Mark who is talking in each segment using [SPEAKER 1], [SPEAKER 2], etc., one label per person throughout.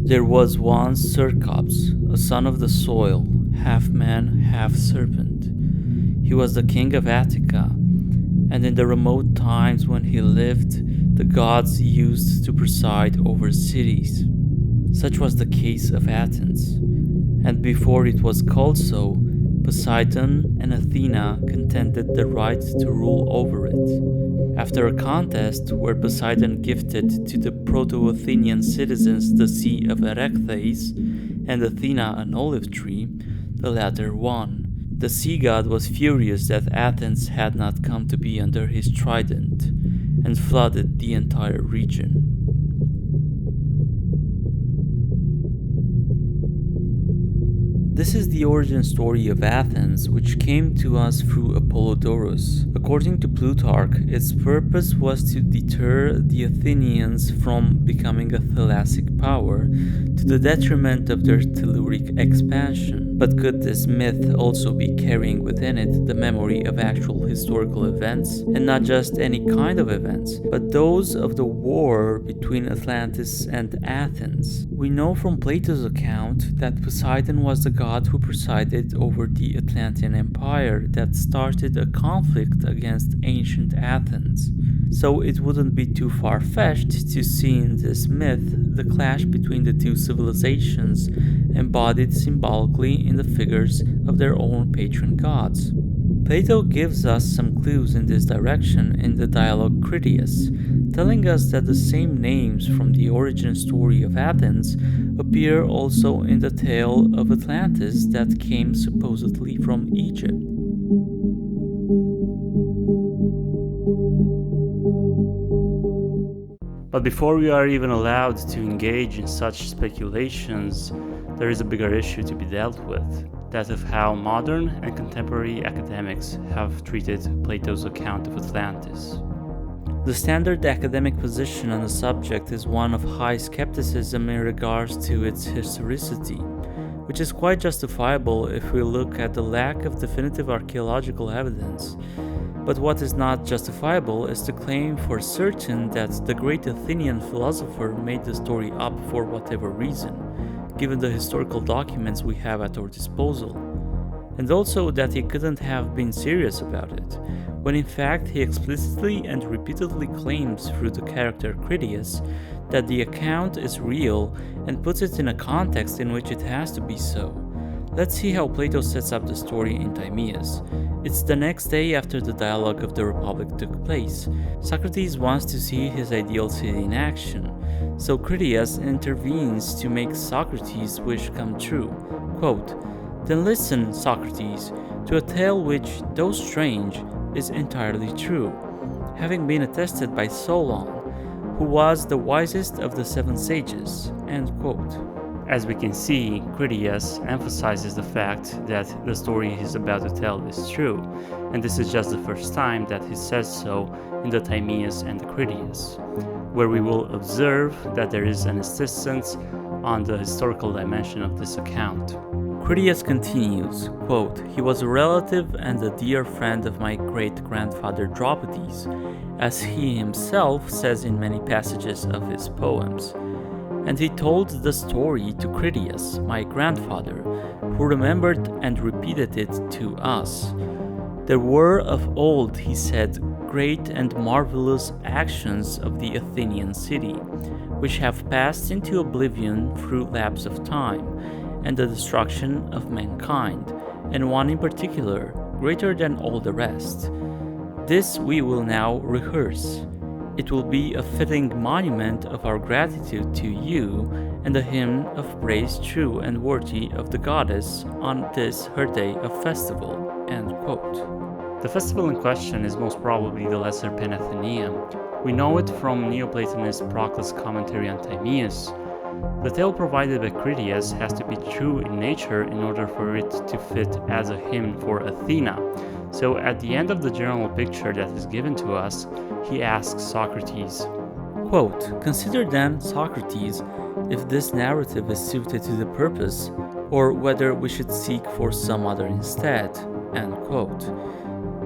[SPEAKER 1] There was once Cercops, a son of the soil, half man, half serpent. He was the king of Attica, and in the remote times when he lived, the gods used to preside over cities. Such was the case of Athens, and before it was called so, Poseidon and Athena contended the right to rule over it. After a contest where Poseidon gifted to the Proto-Athenian citizens the sea of Erecthes and Athena an olive tree, the latter won. The sea god was furious that Athens had not come to be under his trident, and flooded the entire region. This is the origin story of Athens, which came to us through Apollodorus. According to Plutarch, its purpose was to deter the Athenians from becoming a thalassic power, to the detriment of their telluric expansion. But could this myth also be carrying within it the memory of actual historical events, and not just any kind of events, but those of the war between Atlantis and Athens? We know from Plato's account that Poseidon was the god who presided over the Atlantean Empire that started a conflict against ancient Athens. So it wouldn't be too far-fetched to see in this myth the clash between the two civilizations embodied symbolically in the figures of their own patron gods. Plato gives us some clues in this direction in the dialogue Critias, telling us that the same names from the origin story of Athens appear also in the tale of Atlantis that came supposedly from Egypt. But before we are even allowed to engage in such speculations, there is a bigger issue to be dealt with, that of how modern and contemporary academics have treated Plato's account of Atlantis. The standard academic position on the subject is one of high skepticism in regards to its historicity, which is quite justifiable if we look at the lack of definitive archaeological evidence. But what is not justifiable is to claim for certain that the great Athenian philosopher made the story up for whatever reason, given the historical documents we have at our disposal, and also that he couldn't have been serious about it, when in fact he explicitly and repeatedly claims through the character Critias that the account is real and puts it in a context in which it has to be so. Let's see how Plato sets up the story in Timaeus. It's the next day after the dialogue of the Republic took place. Socrates wants to see his ideal city in action, so Critias intervenes to make Socrates' wish come true. Quote, "Then listen, Socrates, to a tale which, though strange, is entirely true, having been attested by Solon, who was the wisest of the 7 sages." End quote. As we can see, Critias emphasizes the fact that the story he's about to tell is true, and this is just the first time that he says so in the Timaeus and the Critias, where we will observe that there is an insistence on the historical dimension of this account. Critias continues, quote, "He was a relative and a dear friend of my great-grandfather Dropides, as he himself says in many passages of his poems. And he told the story to Critias, my grandfather, who remembered and repeated it to us. There were of old, he said, great and marvelous actions of the Athenian city, which have passed into oblivion through lapse of time, and the destruction of mankind, and one in particular, greater than all the rest. This we will now rehearse. It will be a fitting monument of our gratitude to you, and a hymn of praise true and worthy of the goddess on this her day of festival." End quote. The festival in question is most probably the Lesser Panathenea. We know it from Neoplatonist Proclus' commentary on Timaeus. The tale provided by Critias has to be true in nature in order for it to fit as a hymn for Athena. So at the end of the general picture that is given to us, he asks Socrates,
[SPEAKER 2] Quote, "Consider then, Socrates, if this narrative is suited to the purpose, or whether we should seek for some other instead." End quote.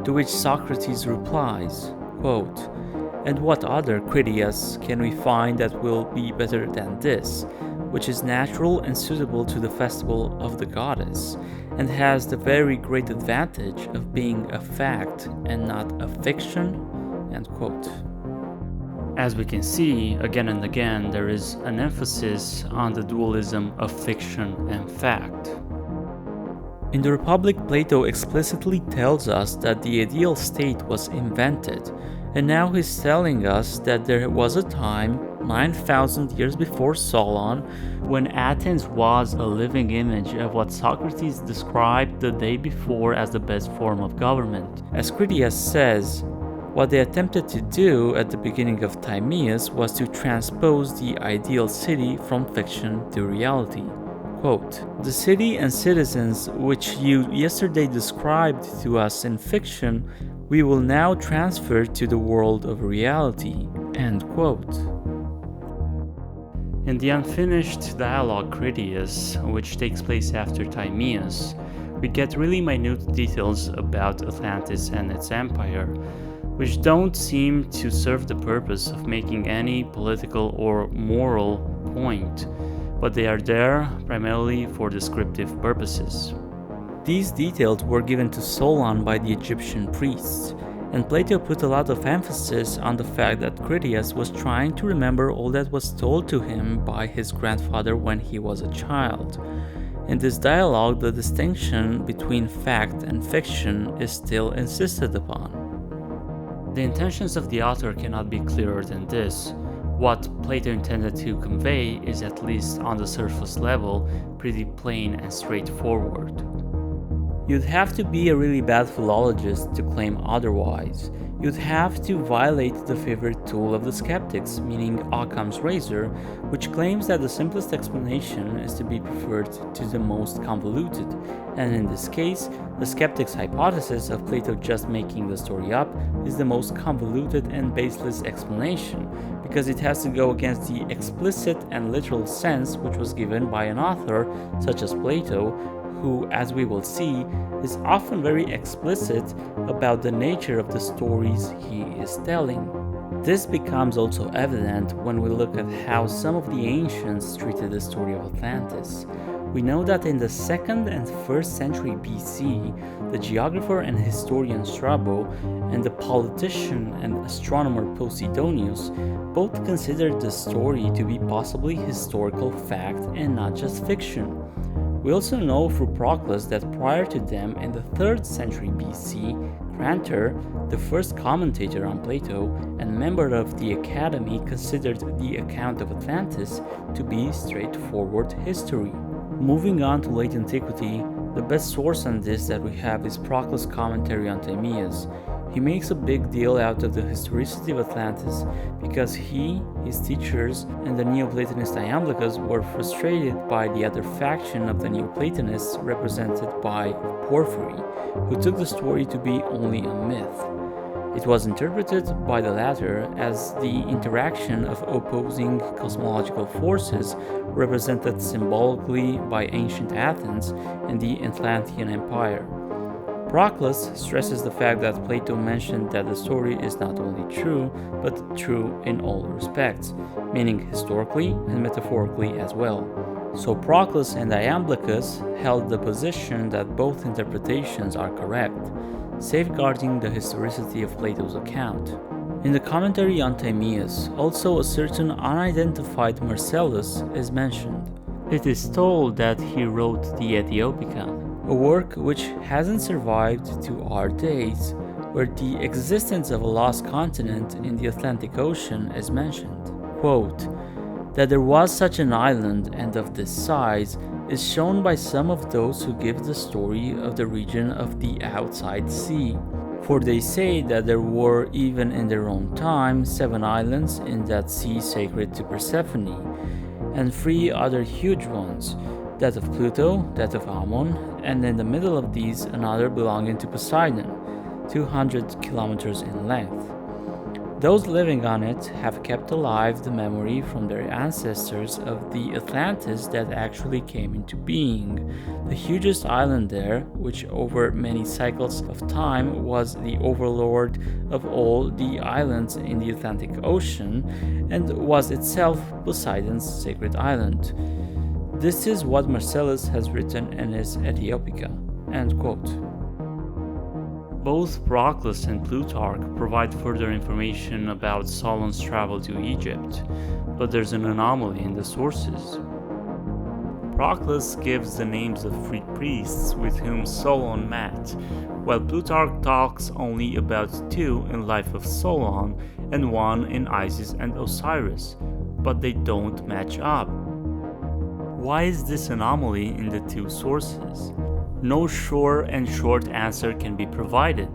[SPEAKER 2] To which Socrates replies, quote, "And what other, Critias, can we find that will be better than this, which is natural and suitable to the festival of the goddess, and has the very great advantage of being a fact and not a fiction?" End quote.
[SPEAKER 1] As we can see, again and again, there is an emphasis on the dualism of fiction and fact.
[SPEAKER 2] In the Republic, Plato explicitly tells us that the ideal state was invented, and now he's telling us that there was a time, 9,000 years before Solon,
[SPEAKER 1] when Athens was a living image of what Socrates described the day before as the best form of government.
[SPEAKER 2] As Critias says, what they attempted to do at the beginning of Timaeus was to transpose the ideal city from fiction to reality. Quote, "The city and citizens which you yesterday described to us in fiction, we will now transfer to the world of reality." End quote.
[SPEAKER 1] In the unfinished dialogue Critias, which takes place after Timaeus, we get really minute details about Atlantis and its empire, which don't seem to serve the purpose of making any political or moral point, but they are there primarily for descriptive purposes.
[SPEAKER 2] These details were given to Solon by the Egyptian priests, and Plato put a lot of emphasis on the fact that Critias was trying to remember all that was told to him by his grandfather when he was a child. In this dialogue, the distinction between fact and fiction is still insisted upon.
[SPEAKER 1] The intentions of the author cannot be clearer than this. What Plato intended to convey is, at least on the surface level, pretty plain and straightforward.
[SPEAKER 2] You'd have to be a really bad philologist to claim otherwise. You'd have to violate the favorite tool of the skeptics, meaning Occam's razor, which claims that the simplest explanation is to be preferred to the most convoluted, and in this case, the skeptic's hypothesis of Plato just making the story up is the most convoluted and baseless explanation, because it has to go against the explicit and literal sense which was given by an author such as Plato, who, as we will see, is often very explicit about the nature of the stories he is telling. This becomes also evident when we look at how some of the ancients treated the story of Atlantis. We know that in the 2nd and 1st century BC, the geographer and historian Strabo and the politician and astronomer Posidonius both considered the story to be possibly historical fact and not just fiction. We also know through Proclus that prior to them, in the 3rd century BC, Contra, the first commentator on Plato and member of the Academy, considered the account of Atlantis to be straightforward history. Moving on to late antiquity, the best source on this that we have is Proclus' commentary on Timaeus. He makes a big deal out of the historicity of Atlantis because he, his teachers, and the Neoplatonist Iamblichus were frustrated by the other faction of the Neoplatonists represented by Porphyry, who took the story to be only a myth. It was interpreted by the latter as the interaction of opposing cosmological forces represented symbolically by ancient Athens and the Atlantean Empire. Proclus stresses the fact that Plato mentioned that the story is not only true, but true in all respects, meaning historically and metaphorically as well. So Proclus and Iamblichus held the position that both interpretations are correct, safeguarding the historicity of Plato's account. In the commentary on Timaeus, also a certain unidentified Marcellus is mentioned.
[SPEAKER 1] It is told that he wrote the Ethiopica,
[SPEAKER 2] a work which hasn't survived to our days, where the existence of a lost continent in the Atlantic Ocean is mentioned. Quote, "That there was such an island and of this size is shown by some of those who give the story of the region of the outside sea. For they say that there were, even in their own time, 7 islands in that sea sacred to Persephone, and 3 other huge ones, that of Pluto, that of Ammon, and in the middle of these another belonging to Poseidon, 200 kilometers in length. Those living on it have kept alive the memory from their ancestors of the Atlantis that actually came into being, the hugest island there, which over many cycles of time was the overlord of all the islands in the Atlantic Ocean and was itself Poseidon's sacred island. This is what Marcellus has written in his Aethiopia. End quote.
[SPEAKER 1] Both Proclus and Plutarch provide further information about Solon's travel to Egypt, but there's an anomaly in the sources. Proclus gives the names of three priests with whom Solon met, while Plutarch talks only about two in Life of Solon and one in Isis and Osiris, but they don't match up. Why is this anomaly in the two sources? No sure and short answer can be provided,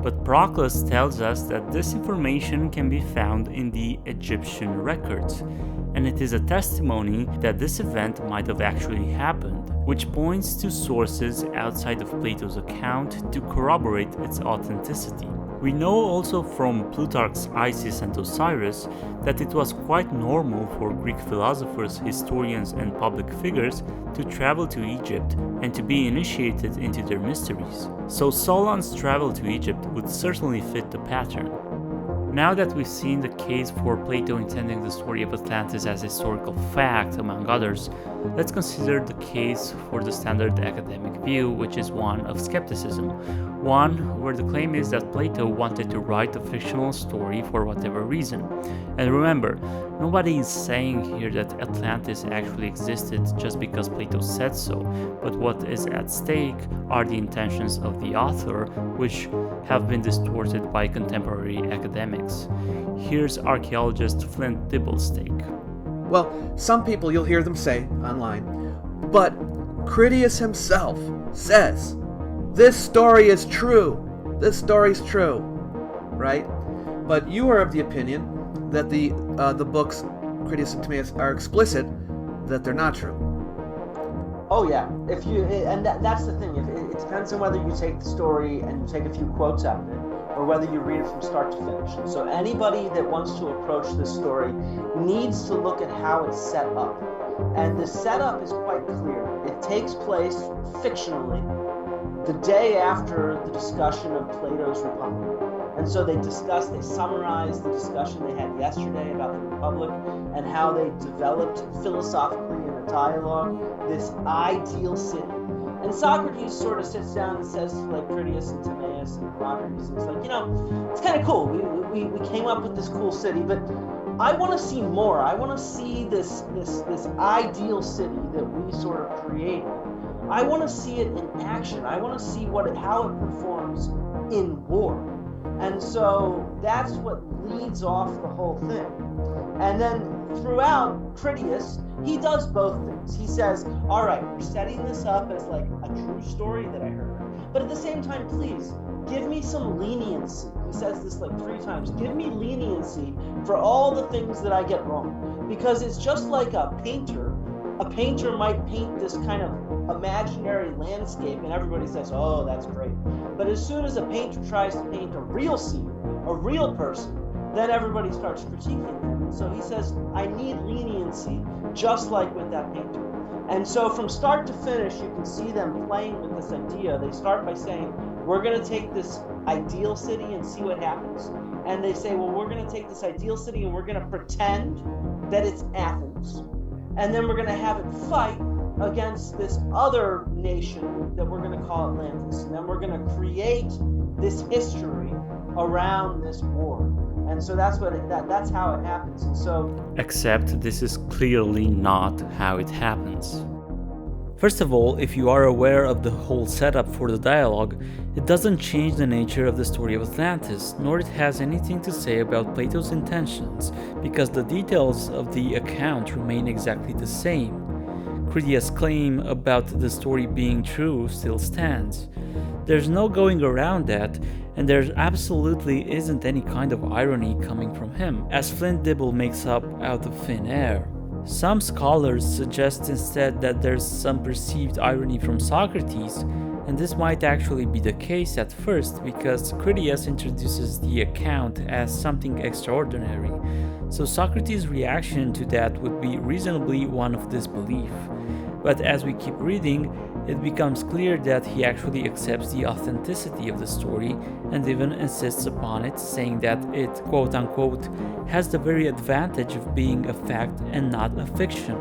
[SPEAKER 1] but Proclus tells us that this information can be found in the Egyptian records, and it is a testimony that this event might have actually happened, which points to sources outside of Plato's account to corroborate its authenticity. We know also from Plutarch's Isis and Osiris that it was quite normal for Greek philosophers, historians, and public figures to travel to Egypt and to be initiated into their mysteries. So Solon's travel to Egypt would certainly fit the pattern. Now that we've seen the case for Plato intending the story of Atlantis as historical fact, among others, let's consider the case for the standard academic view, which is one of skepticism. One where the claim is that Plato wanted to write a fictional story for whatever reason. And remember, nobody is saying here that Atlantis actually existed just because Plato said so, but what is at stake are the intentions of the author, which have been distorted by contemporary academics. Here's archaeologist Flint Dibble's take.
[SPEAKER 3] Well, some people you'll hear them say online, but Critias himself says, this story is true. This story's true, right? But you are of the opinion that the books Critias and Timaeus are explicit that they're not true.
[SPEAKER 4] Oh yeah, that's the thing. It depends on whether you take the story and you take a few quotes out of it, or whether you read it from start to finish. And so anybody that wants to approach this story needs to look at how it's set up. And the setup is quite clear. It takes place fictionally the day after the discussion of Plato's Republic. And so they summarize the discussion they had yesterday about the Republic and how they developed philosophically in a dialogue this ideal city. And Socrates sort of sits down and says to like Critias and Timaeus and Socrates, and it's like, it's kind of cool. We came up with this cool city, but I want to see more. I want to see this ideal city that we sort of created. I want to see it in action. I want to see how it performs in war. And so that's what leads off the whole thing. And then throughout Critias, he does both things. He says, all right, we're setting this up as like a true story that I heard. But at the same time, please, give me some leniency. He says this like 3 times. Give me leniency for all the things that I get wrong. Because it's just like a painter. A painter might paint this kind of imaginary landscape and everybody says, oh, that's great. But as soon as a painter tries to paint a real scene, a real person, then everybody starts critiquing them. And so he says, I need leniency, just like with that painter. And so from start to finish, you can see them playing with this idea. They start by saying, we're going to take this ideal city and see what happens. And they say, well, we're going to take this ideal city and we're going to pretend that it's Athens. And then we're going to have it fight against this other nation that we're going to call Atlantis. And then we're going to create this history around this war. And so that's how it happens. And so,
[SPEAKER 1] except this is clearly not how it happens.
[SPEAKER 2] First of all, if you are aware of the whole setup for the dialogue, it doesn't change the nature of the story of Atlantis, nor it has anything to say about Plato's intentions, because the details of the account remain exactly the same. Critias' claim about the story being true still stands. There's no going around that, and there absolutely isn't any kind of irony coming from him, as Flint Dibble makes up out of thin air. Some scholars suggest instead that there's some perceived irony from Socrates, And this might actually be the case at first because Critias introduces the account as something extraordinary, so Socrates' reaction to that would be reasonably one of disbelief. But as we keep reading, it becomes clear that he actually accepts the authenticity of the story and even insists upon it, saying that it, quote-unquote, has the very advantage of being a fact and not a fiction,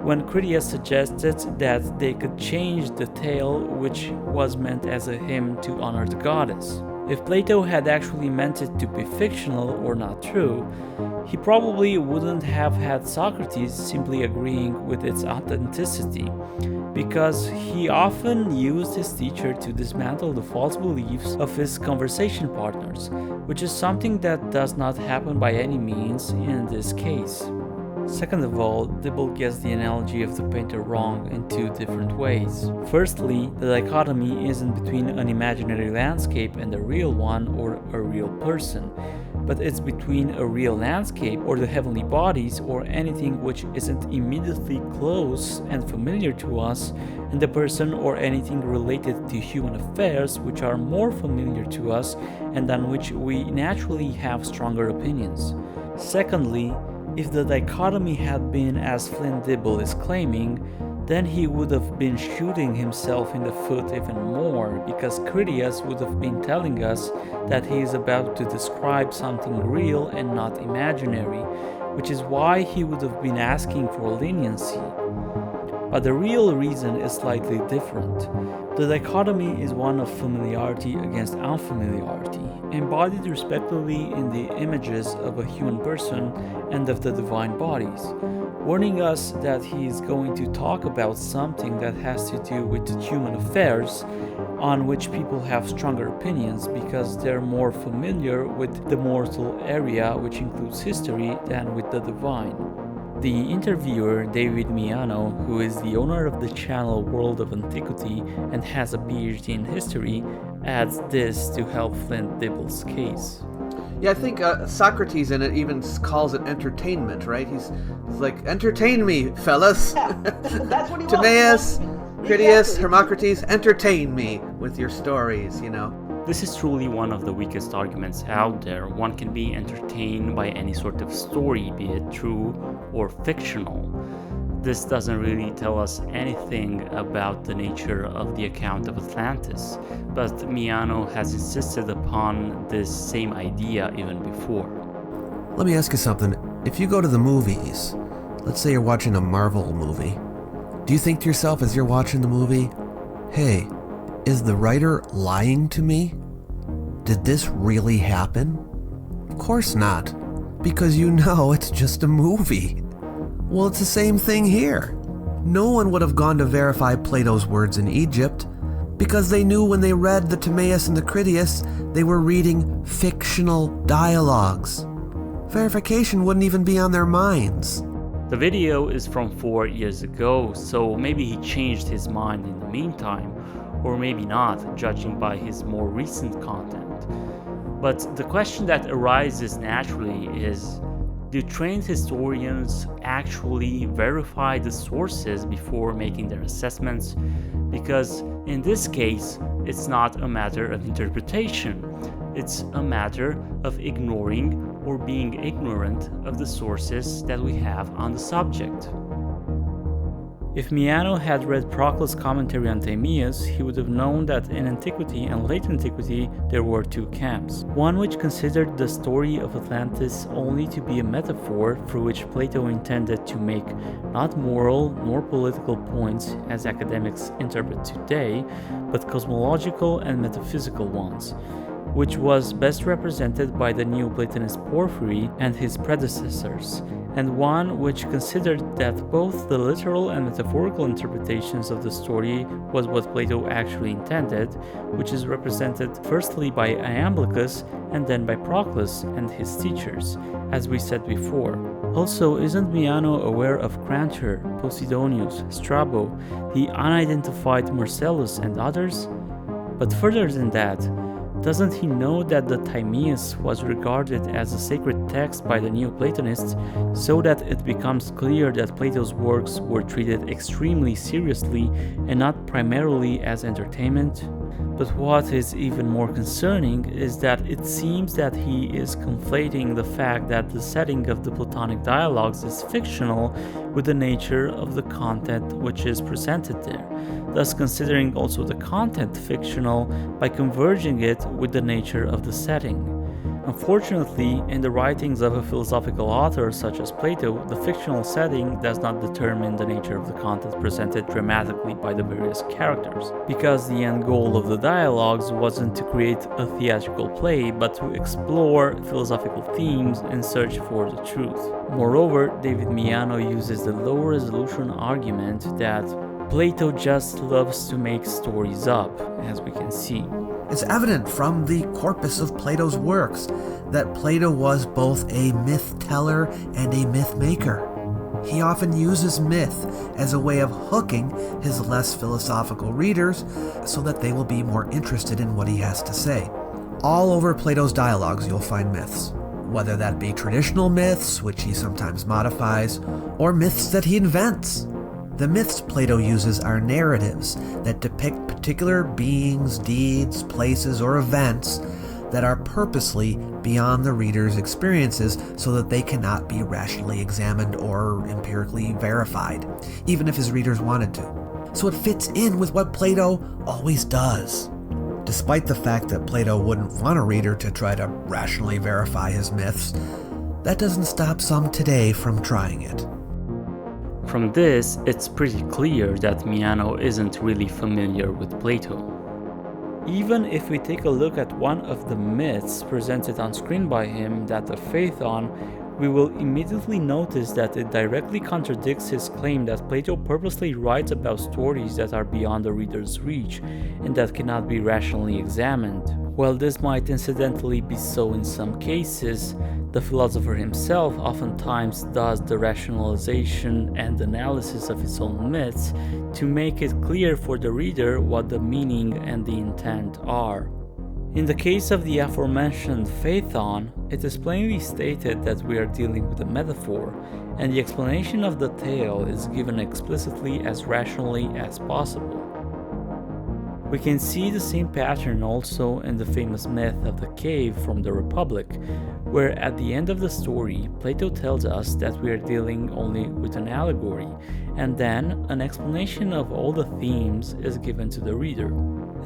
[SPEAKER 2] when Critias suggested that they could change the tale, which was meant as a hymn to honor the goddess. If Plato had actually meant it to be fictional or not true, he probably wouldn't have had Socrates simply agreeing with its authenticity, because he often used his teacher to dismantle the false beliefs of his conversation partners, which is something that does not happen by any means in this case. Second of all, Dible gets the analogy of the painter wrong in two different ways. Firstly, the dichotomy isn't between an imaginary landscape and a real one or a real person, but it's between a real landscape or the heavenly bodies or anything which isn't immediately close and familiar to us, and the person or anything related to human affairs which are more familiar to us and on which we naturally have stronger opinions. Secondly, if the dichotomy had been as Flint Dibble is claiming, then he would have been shooting himself in the foot even more, because Critias would have been telling us that he is about to describe something real and not imaginary, which is why he would have been asking for leniency. But the real reason is slightly different. The dichotomy is one of familiarity against unfamiliarity, embodied respectively in the images of a human person and of the divine bodies, warning us that he is going to talk about something that has to do with human affairs, on which people have stronger opinions because they're more familiar with the mortal area, which includes history, than with the divine. The interviewer, David Miano, who is the owner of the channel World of Antiquity and has a PhD in history, adds this to help Flint Dibble's case.
[SPEAKER 3] Yeah, I think Socrates in it even calls it entertainment, right? He's like, entertain me, fellas.
[SPEAKER 4] Yeah, that's what he
[SPEAKER 3] Timaeus,
[SPEAKER 4] wants.
[SPEAKER 3] Critias,
[SPEAKER 4] Exactly.
[SPEAKER 3] Hermocrates, entertain me with your stories, you know?
[SPEAKER 1] This is truly one of the weakest arguments out there. One can be entertained by any sort of story, be it true or fictional. This doesn't really tell us anything about the nature of the account of Atlantis, but Miano has insisted upon this same idea even before.
[SPEAKER 5] Let me ask you something. If you go to the movies, let's say you're watching a Marvel movie, do you think to yourself as you're watching the movie, hey, is the writer lying to me? Did this really happen? Of course not, because you know it's just a movie. Well, it's the same thing here. No one would have gone to verify Plato's words in Egypt, because they knew when they read the Timaeus and the Critias, they were reading fictional dialogues. Verification wouldn't even be on their minds.
[SPEAKER 1] The video is from 4 years ago, so maybe he changed his mind in the meantime, or maybe not, judging by his more recent content. But the question that arises naturally is, do trained historians actually verify the sources before making their assessments? Because in this case, it's not a matter of interpretation, it's a matter of ignoring or being ignorant of the sources that we have on the subject. If Miano had read Proclus' commentary on Timaeus, he would have known that in antiquity and late antiquity there were two camps. One which considered the story of Atlantis only to be a metaphor through which Plato intended to make not moral nor political points as academics interpret today, but cosmological and metaphysical ones, which was best represented by the Neoplatonist Porphyry and his predecessors, and one which considered that both the literal and metaphorical interpretations of the story was what Plato actually intended, which is represented firstly by Ambiguous and then by Proclus and his teachers, as we said before. Also, isn't Miano aware of Contra, Posidonius, Strabo, the unidentified Marcellus and others? But further than that,
[SPEAKER 2] Doesn't he know that the Timaeus was regarded as a sacred text by the Neoplatonists, so that it becomes clear that Plato's works were treated extremely seriously and not primarily as entertainment? But what is even more concerning is that it seems that he is conflating the fact that the setting of the Platonic dialogues is fictional with the nature of the content which is presented there, thus considering also the content fictional by converging it with the nature of the setting. Unfortunately, in the writings of a philosophical author such as Plato, the fictional setting does not determine the nature of the content presented dramatically by the various characters, because the end goal of the dialogues wasn't to create a theatrical play, but to explore philosophical themes and search for the truth. Moreover, David Miano uses the low resolution argument that Plato just loves to make stories up, as we can see.
[SPEAKER 5] It's evident from the corpus of Plato's works that Plato was both a myth teller and a myth maker. He often uses myth as a way of hooking his less philosophical readers so that they will be more interested in what he has to say. All over Plato's dialogues you'll find myths, whether that be traditional myths, which he sometimes modifies, or myths that he invents. The myths Plato uses are narratives that depict particular beings, deeds, places, or events that are purposely beyond the reader's experiences so that they cannot be rationally examined or empirically verified, even if his readers wanted to. So it fits in with what Plato always does. Despite the fact that Plato wouldn't want a reader to try to rationally verify his myths, that doesn't stop some today from trying it.
[SPEAKER 1] From this, it's pretty clear that Miano isn't really familiar with Plato.
[SPEAKER 2] Even if we take a look at one of the myths presented on screen by him, that of Phaethon, we will immediately notice that it directly contradicts his claim that Plato purposely writes about stories that are beyond the reader's reach and that cannot be rationally examined. While this might incidentally be so in some cases, the philosopher himself oftentimes does the rationalization and analysis of his own myths to make it clear for the reader what the meaning and the intent are. In the case of the aforementioned Phaethon, it is plainly stated that we are dealing with a metaphor, and the explanation of the tale is given explicitly as rationally as possible. We can see the same pattern also in the famous myth of the cave from the Republic, where at the end of the story, Plato tells us that we are dealing only with an allegory, and then an explanation of all the themes is given to the reader.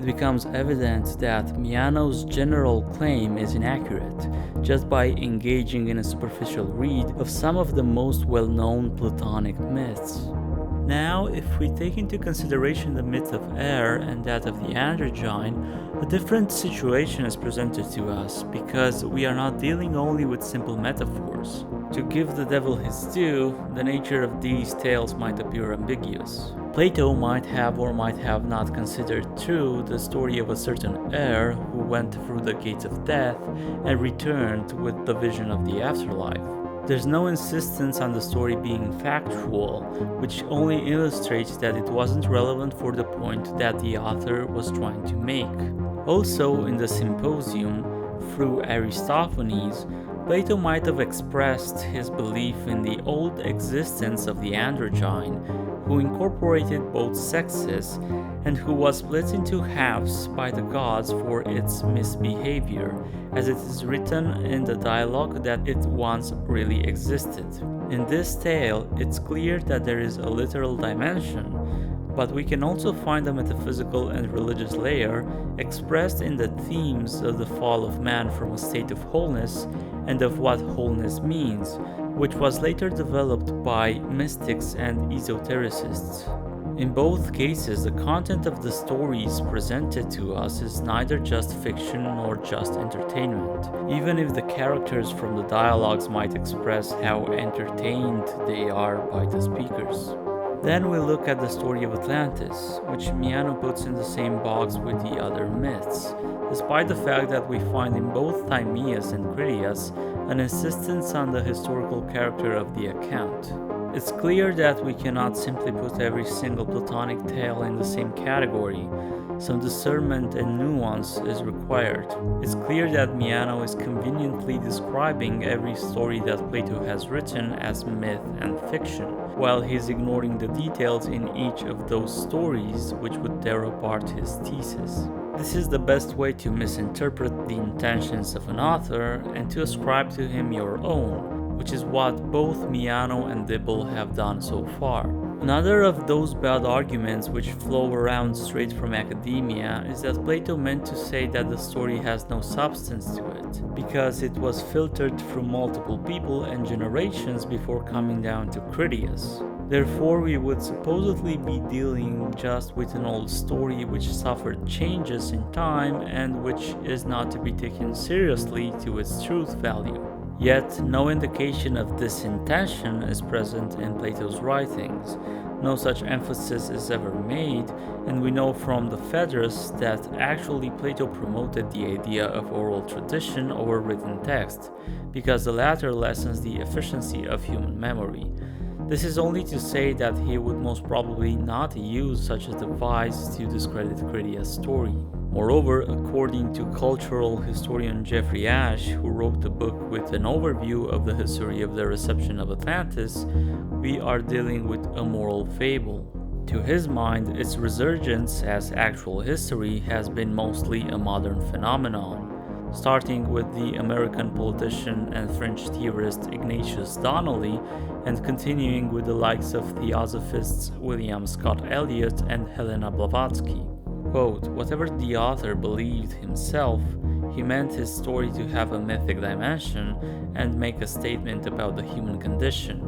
[SPEAKER 2] It becomes evident that Miano's general claim is inaccurate, just by engaging in a superficial read of some of the most well-known Platonic myths. Now, if we take into consideration the myth of air and that of the androgyne, a different situation is presented to us, because we are not dealing only with simple metaphors. To give the devil his due, the nature of these tales might appear ambiguous. Plato might have or might have not considered true the story of a certain heir who went through the gates of death and returned with the vision of the afterlife. There's no insistence on the story being factual, which only illustrates that it wasn't relevant for the point that the author was trying to make. Also, in the Symposium, through Aristophanes, Plato might have expressed his belief in the old existence of the androgyne, who incorporated both sexes and who was split into halves by the gods for its misbehavior, as it is written in the dialogue that it once really existed. In this tale, it's clear that there is a literal dimension, but we can also find a metaphysical and religious layer expressed in the themes of the fall of man from a state of wholeness and of what wholeness means, which was later developed by mystics and esotericists. In both cases, the content of the stories presented to us is neither just fiction nor just entertainment, even if the characters from the dialogues might express how entertained they are by the speakers. Then we look at the story of Atlantis, which Miano puts in the same box with the other myths, despite the fact that we find in both Timaeus and Critias an insistence on the historical character of the account. It's clear that we cannot simply put every single Platonic tale in the same category. Some discernment and nuance is required. It's clear that Miano is conveniently describing every story that Plato has written as myth and fiction, while he's ignoring the details in each of those stories which would tear apart his thesis. This is the best way to misinterpret the intentions of an author and to ascribe to him your own, which is what both Miano and Dible have done so far. Another of those bad arguments which flow around straight from academia is that Plato meant to say that the story has no substance to it, because it was filtered through multiple people and generations before coming down to Critias. Therefore, we would supposedly be dealing just with an old story which suffered changes in time and which is not to be taken seriously to its truth value. Yet, no indication of this intention is present in Plato's writings. No such emphasis is ever made, and we know from the Phaedrus that actually Plato promoted the idea of oral tradition over written text, because the latter lessens the efficiency of human memory. This is only to say that he would most probably not use such a device to discredit Critias' story. Moreover, according to cultural historian Jeffrey Ashe, who wrote the book with an overview of the history of the reception of Atlantis, we are dealing with a moral fable. To his mind, its resurgence as actual history has been mostly a modern phenomenon, starting with the American politician and French theorist Ignatius Donnelly, and continuing with the likes of theosophists William Scott Elliott and Helena Blavatsky. Quote, whatever the author believed himself, he meant his story to have a mythic dimension and make a statement about the human condition.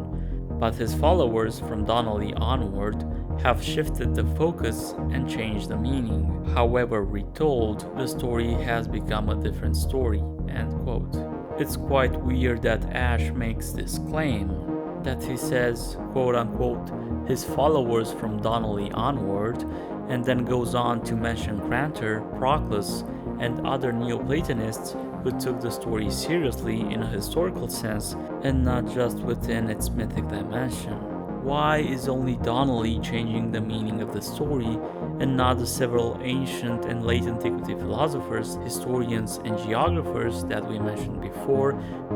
[SPEAKER 2] But his followers from Donnelly onward have shifted the focus and changed the meaning. However retold, the story has become a different story. End quote. It's quite weird that Ashe makes this claim, that he says, quote unquote, his followers from Donnelly onward, and then goes on to mention Contra, Proclus, and other Neoplatonists who took the story seriously in a historical sense and not just within its mythic dimension. Why is only Donnelly changing the meaning of the story and not the several ancient and late antiquity philosophers, historians, and geographers that we mentioned before,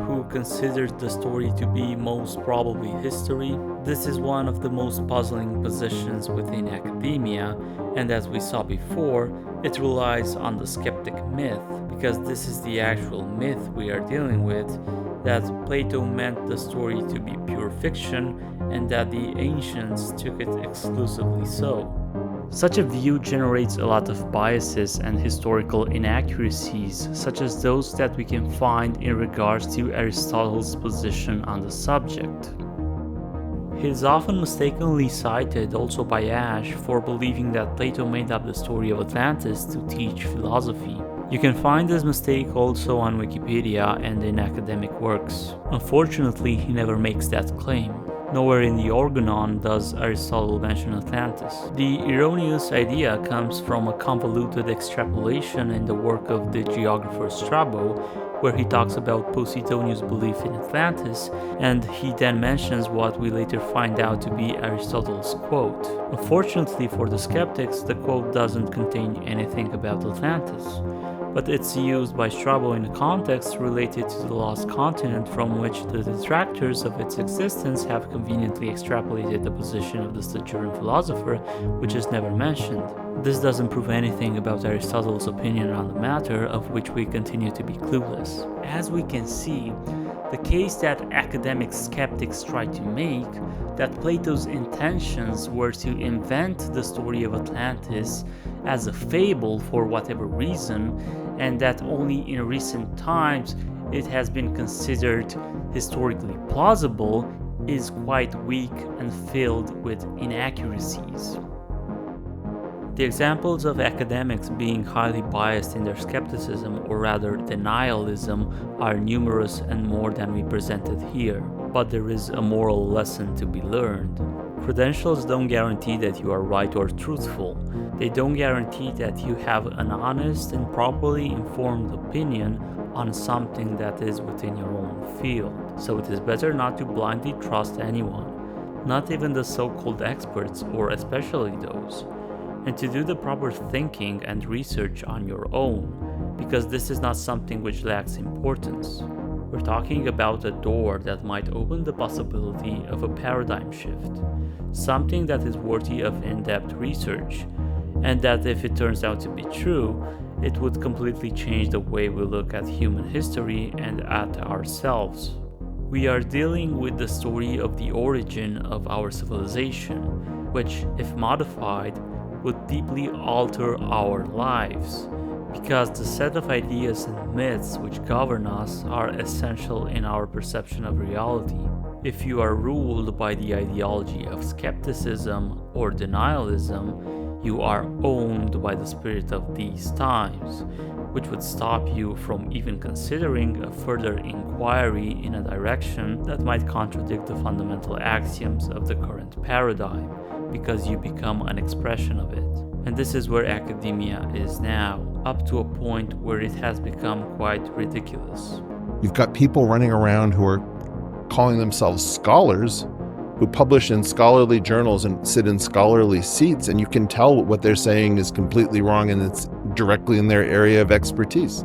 [SPEAKER 2] who considered the story to be most probably history? This is one of the most puzzling positions within academia, and as we saw before, it relies on the skeptic myth, because this is the actual myth we are dealing with, that Plato meant the story to be pure fiction and that the ancients took it exclusively so.
[SPEAKER 1] Such a view generates a lot of biases and historical inaccuracies, such as those that we can find in regards to Aristotle's position on the subject. He is often mistakenly cited also by Ashe for believing that Plato made up the story of Atlantis to teach philosophy. You can find this mistake also on Wikipedia and in academic works. Unfortunately, he never makes that claim. Nowhere in the Organon does Aristotle mention Atlantis. The erroneous idea comes from a convoluted extrapolation in the work of the geographer Strabo, where he talks about Posidonius' belief in Atlantis, and he then mentions what we later find out to be Aristotle's quote. Unfortunately for the skeptics, the quote doesn't contain anything about Atlantis, but it's used by Strabo in a context related to the lost continent from which the detractors of its existence have conveniently extrapolated the position of the Stygian philosopher, which is never mentioned. This doesn't prove anything about Aristotle's opinion on the matter, of which we continue to be clueless. As we can see, the case that academic skeptics try to make, that Plato's intentions were to invent the story of Atlantis as a fable for whatever reason, and that only in recent times it has been considered historically plausible, is quite weak and filled with inaccuracies. The examples of academics being highly biased in their skepticism, or rather denialism, are numerous and more than we presented here, but there is a moral lesson to be learned. Credentials don't guarantee that you are right or truthful. They don't guarantee that you have an honest and properly informed opinion on something that is within your own field, so it is better not to blindly trust anyone.
[SPEAKER 2] not even the so-called experts, or especially those, and to do the proper thinking and research on your own, because this is not something which lacks importance. We're talking about a door that might open the possibility of a paradigm shift, something that is worthy of in-depth research, and that if it turns out to be true, it would completely change the way we look at human history and at ourselves. We are dealing with the story of the origin of our civilization, which, if modified, would deeply alter our lives, because the set of ideas and myths which govern us are essential in our perception of reality. If you are ruled by the ideology of skepticism or denialism, you are owned by the spirit of these times, which would stop you from even considering a further inquiry in a direction that might contradict the fundamental axioms of the current paradigm, because you become an expression of it. And this is where academia is now, up to a point where it has become quite ridiculous.
[SPEAKER 6] You've got people running around who are calling themselves scholars, who publish in scholarly journals and sit in scholarly seats, and you can tell what they're saying is completely wrong and it's directly in their area of expertise.